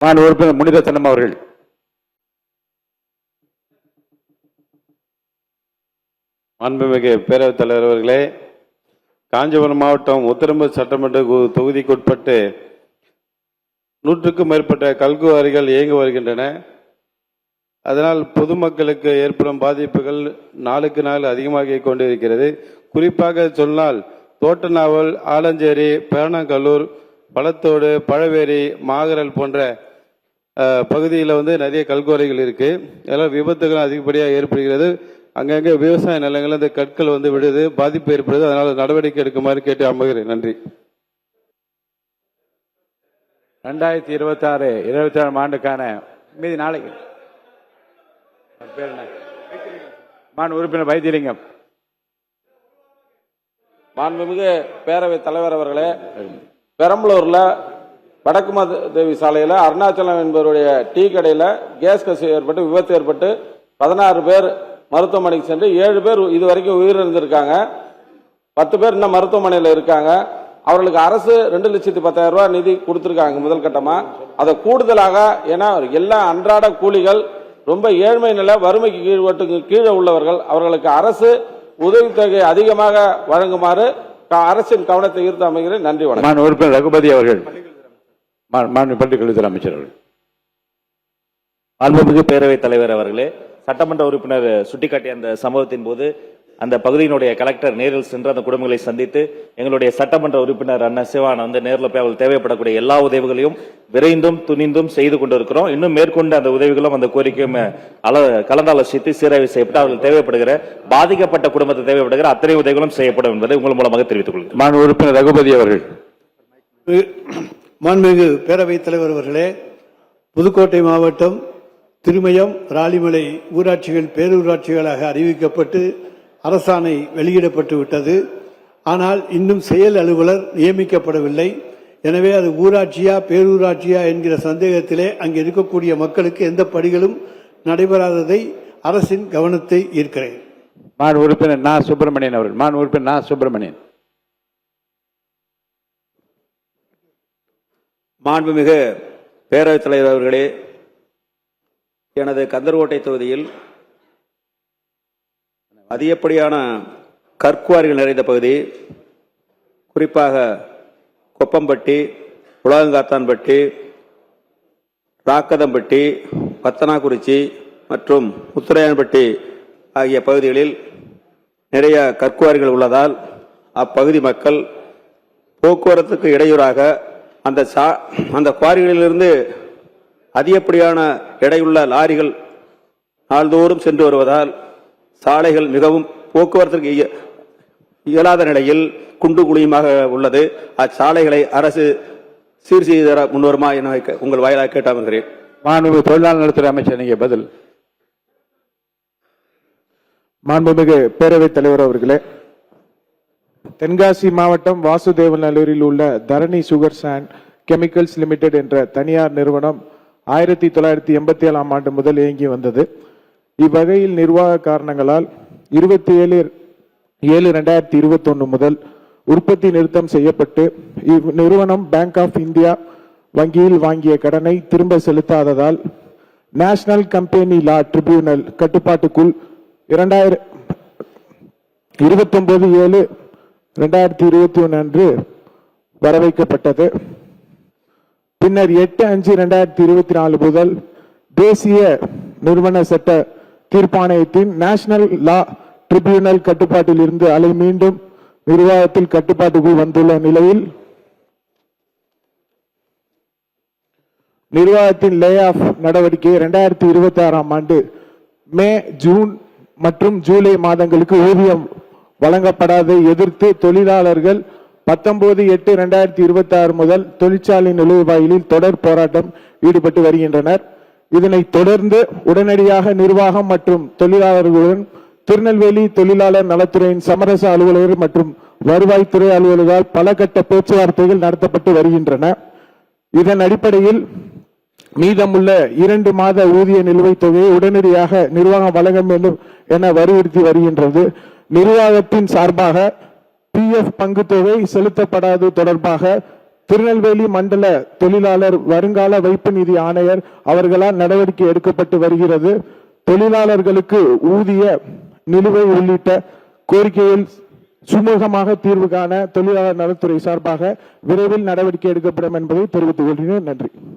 உறுப்பினர் முனிரத்னம் அவர்கள். மாண்புமிகு பேரவைத் தலைவர் அவர்களே, காஞ்சிபுரம் மாவட்டம் உத்தரம்பு சட்டமன்ற தொகுதிக்குட்பட்டு 100க்கும் மேற்பட்ட கல்குவாரிகள் இயங்கி வருகின்றன. அதனால் பொதுமக்களுக்கு ஏற்படும் பாதிப்புகள் நாளுக்கு நாள் அதிகமாகிக் கொண்டிருக்கிறது. குறிப்பாக சொன்னால் தோட்டநாவல், ஆலஞ்சேரி, பேரணங்கல்லூர், பழத்தோடு, பழவேரி, மாகரல் போன்ற பகுதியில் நிறைய கல்குவாரிகள் இருக்கு. அதனால் விபத்துகள் அதிகப்படியாக ஏற்படுகிறது. அங்கங்கே விவசாய நிலங்கள் இந்த கற்கள் விடுது, பாதிப்பு ஏற்படுது. அதனால் நடவடிக்கை எடுக்குமாறு கேட்டு அமர்கிறேன். நன்றி. 2026-27 ஆண்டுக்கான மீதி நாளைக்கு உறுப்பினர் வைத்தியலிங்கம். மாண்புமிகு பேரவைத் தலைவர் அவர்களே, பெரம்பலூர்ல வடக்குமாதேவி சாலையில் அருணாச்சலம் என்பவருடைய டீ கடையில் கேஸ் கசிவு ஏற்பட்டு விபத்து ஏற்பட்டு 16 பேர் மருத்துவமனைக்கு சென்று 7 பேர் இதுவரைக்கும் உயிரிழந்திருக்காங்க. 10 பேர் இன்னும் மருத்துவமனையில் இருக்காங்க. அவர்களுக்கு அரசு 2,10,000 ரூபாய் நிதி கொடுத்திருக்காங்க முதல் கட்டமா. அதை கூடுதலாக, ஏன்னா எல்லா அன்றாட கூலிகள் ரொம்ப ஏழ்மை நிலை, வறுமைக்கு கீழே உள்ளவர்கள், அவர்களுக்கு அரசு உதவித்தொகை அதிகமாக வழங்குமாறு அரசின் கவனத்தை ஈர்த்து அமைகிறேன். நன்றி. வணக்கம். உறுப்பினர் ரகுபதி அவர்கள். பள்ளிக்கல்வித்துறை அமைச்சர் அவர்கள். மாண்புமிகு பேரவைத் தலைவர் அவர்களே, சட்டமன்ற உறுப்பினர் சுட்டிக்காட்டிய அந்த சம்பவத்தின் போது அந்த பகுதியினுடைய கலெக்டர் நேரில் சென்று அந்த குடும்பங்களை சந்தித்து எங்களுடைய சட்டமன்ற உறுப்பினர் அண்ணா சிவான் நேரில் போய் அவர்கள் தேவைப்படக்கூடிய எல்லா உதவிகளையும் விரைந்தும் துணிந்தும் செய்து கொண்டிருக்கிறோம். இன்னும் மேற்கொண்டு அந்த உதவிகளும் அந்த கோரிக்கையும் கலந்தாலோசித்து சீராய்வு செய்யப்பட்டு அவர்கள் தேவைப்படுகிற பாதிக்கப்பட்ட குடும்பத்தை தேவைப்படுகிற அத்தனை உதவிகளும் செய்யப்படும் என்பதை உங்கள் மூலமாக தெரிவித்துக் கொள்கிறேன். உறுப்பினர் ரகுபதி அவர்கள். மாண்புமிகு பேரவைத் தலைவர் அவர்களே, புதுக்கோட்டை மாவட்டம் திருமயம், ராலிமலை ஊராட்சிகள் பேரூராட்சிகளாக அறிவிக்கப்பட்டு அரசாணை வெளியிடப்பட்டு விட்டது. ஆனால் இன்னும் செயல் அலுவலர் நியமிக்கப்படவில்லை. எனவே அது ஊராட்சியா பேரூராட்சியா என்கிற சந்தேகத்திலே அங்கே இருக்கக்கூடிய மக்களுக்கு எந்த படிகளும் நடைபெறாததை அரசின் கவனத்தை ஈர்க்கிறேன். உறுப்பினர் நா. சுப்பிரமணியன் அவர்கள். உறுப்பினர் நா. சுப்பிரமணியன். மாண்புமிகு பேரவைத் தலைவர் அவர்களே, எனது கந்தர்கோட்டை தொகுதியில் அதிகப்படியான கற்குவாரிகள் நிறைந்த பகுதி, குறிப்பாக கொப்பம்பட்டி, உலகங்காத்தான்பட்டி, ராக்கதம்பட்டி, பத்தனாக்குறிச்சி மற்றும் முத்துரையான்பட்டி ஆகிய பகுதிகளில் நிறைய கற்குவாரிகள் உள்ளதால் அப்பகுதி மக்கள் போக்குவரத்துக்கு இடையூறாக அந்த குவாரிகளிலிருந்து அதிகப்படியான எடையுள்ள லாரிகள் நாள்தோறும் சென்று வருவதால் சாலைகள் மிகவும் போக்குவரத்திற்கு இயலாத நிலையில் குண்டு குழியுமாக உள்ளது. அச்சாலைகளை அரசு சீர் செய்து தர முன்வருமா என உங்கள் வாயிலாக கேட்டாமகிறேன். மாண்புமிகு தொழிலாளர் நலத்துறை அமைச்சர், நீங்க பதில். மாண்புமிகு பேரவைத் தலைவர் அவர்களே, தென்காசி மாவட்டம் வாசுதேவநல்லூரில் உள்ள தரணி சுகர்ஸ் அண்ட் கெமிக்கல்ஸ் லிமிடெட் என்ற தனியார் நிறுவனம் 1987 ஆண்டு முதல் இயங்கி வந்தது. இவ்வகையில் நிர்வாக காரணங்களால் 27/7/2021 முதல் உற்பத்தி நிறுத்தம் செய்யப்பட்டு இந்நிறுவனம் பேங்க் ஆஃப் இந்தியா வங்கியில் வாங்கிய கடனை திரும்ப செலுத்தாததால் நேஷனல் கம்பெனி லா ட்ரிபியூனல் கட்டுப்பாட்டுக்குள் 29/7/2021 அன்று வரவைக்கப்பட்டது. பின்னர் 8/5/2024 முதல் தேசிய நிறுவன சட்ட தீர்ப்பாணையத்தின் நேஷனல் லா ட்ரிபியூனல் கட்டுப்பாட்டில் இருந்து அலை மீண்டும் நிர்வாகத்தில் கட்டுப்பாட்டுக்குள் வந்துள்ள நிலையில் நிர்வாகத்தின் லே ஆஃப் நடவடிக்கை 2026 ஆண்டு மே, ஜூன் மற்றும் ஜூலை மாதங்களுக்கு ஊதியம் வழங்கப்படாதை எதிர்த்து தொழிலாளர்கள் 19/8/2026 முதல் தொழிற்சாலை நுழைவாயிலில் தொடர் போராட்டம் ஈடுபட்டு வருகின்றனர். இதனைத் தொடர்ந்து உடனடியாக நிர்வாகம் மற்றும் தொழிலாளர்களுடன் திருநெல்வேலி தொழிலாளர் நலத்துறையின் சமரச அலுவலர் மற்றும் வருவாய்த்துறை அலுவலரால் பல கட்ட பேச்சுவார்த்தைகள் நடத்தப்பட்டு வருகின்றன. இதன் அடிப்படையில் மீதமுள்ள 2 மாத ஊதிய நிலுவைத் தொகையை உடனடியாக நிர்வாகம் வழங்க வேண்டும் என வலியுறுத்தி வருகின்றது. நிர்வாகத்தின் சார்பாக PF பங்கு தொகை செலுத்தப்படாது தொடர்பாக திருநெல்வேலி மண்டல தொழிலாளர் வருங்கால வைப்பு நிதி ஆணையர் அவர்களால் நடவடிக்கை எடுக்கப்பட்டு வருகிறது. தொழிலாளர்களுக்கு ஊதிய நிலுவை உள்ளிட்ட கோரிக்கையில் சுமூகமாக தீர்வு காண தொழிலாளர் நலத்துறை சார்பாக விரைவில் நடவடிக்கை எடுக்கப்படும் என்பதை தெரிவித்துக் கொள்கிறேன். நன்றி.